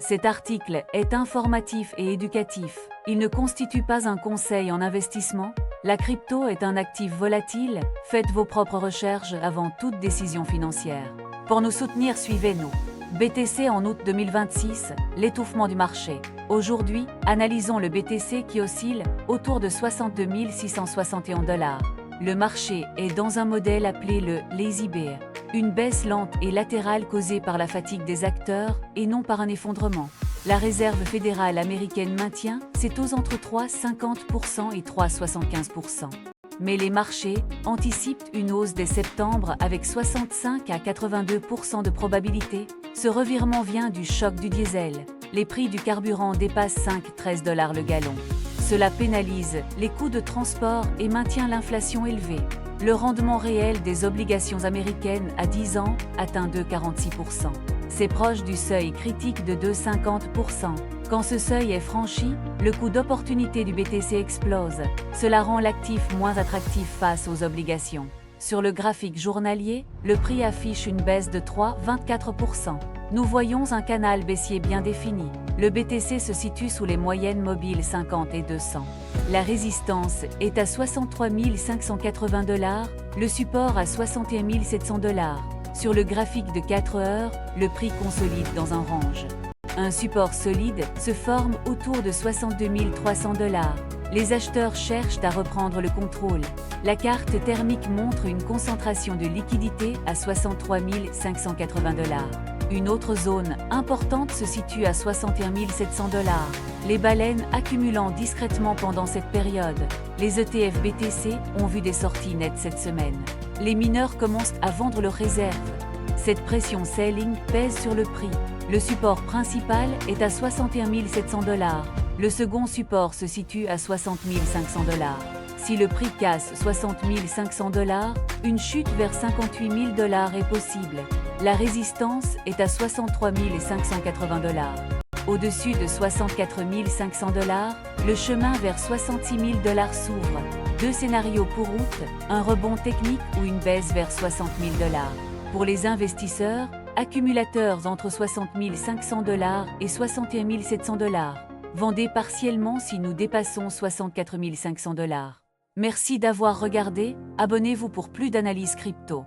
Cet article est informatif et éducatif. Il ne constitue pas un conseil en investissement. La crypto est un actif volatile. Faites vos propres recherches avant toute décision financière. Pour nous soutenir, suivez-nous. BTC en août 2026, l'étouffement du marché. Aujourd'hui, analysons le BTC qui oscille autour de 62 661 $. Le marché est dans un modèle appelé le Lazy Bear, une baisse lente et latérale causée par la fatigue des acteurs et non par un effondrement. La Réserve fédérale américaine maintient ses taux entre 3,50% et 3,75%. Mais les marchés anticipent une hausse dès septembre avec 65 à 82% de probabilité. Ce revirement vient du choc du diesel. Les prix du carburant dépassent 5,13 $ le gallon. Cela pénalise les coûts de transport et maintient l'inflation élevée. Le rendement réel des obligations américaines à 10 ans atteint 2,46%. C'est proche du seuil critique de 2,50%. Quand ce seuil est franchi, le coût d'opportunité du BTC explose. Cela rend l'actif moins attractif face aux obligations. Sur le graphique journalier, le prix affiche une baisse de 3,24%. Nous voyons un canal baissier bien défini. Le BTC se situe sous les moyennes mobiles 50 et 200. La résistance est à 63 580 $, le support à 61 700 $. Sur le graphique de 4 heures, le prix consolide dans un range. Un support solide se forme autour de 62 300 $. Les acheteurs cherchent à reprendre le contrôle. La carte thermique montre une concentration de liquidité à 63 580 $. Une autre zone importante se situe à 61 700 $. Les baleines accumulant discrètement pendant cette période. Les ETF BTC ont vu des sorties nettes cette semaine. Les mineurs commencent à vendre leurs réserves. Cette pression selling pèse sur le prix. Le support principal est à 61 700 $. Le second support se situe à 60 500 $. Si le prix casse 60 500 $, une chute vers 58 000 $ est possible. La résistance est à 63 580 $. Au-dessus de 64 500 $, le chemin vers 66 000 $ s'ouvre. Deux scénarios pour août, un rebond technique ou une baisse vers 60 000 $. Pour les investisseurs, accumulateurs entre 60 500 $ et 61 700 $. Vendez partiellement si nous dépassons 64 500 $. Merci d'avoir regardé, abonnez-vous pour plus d'analyses crypto.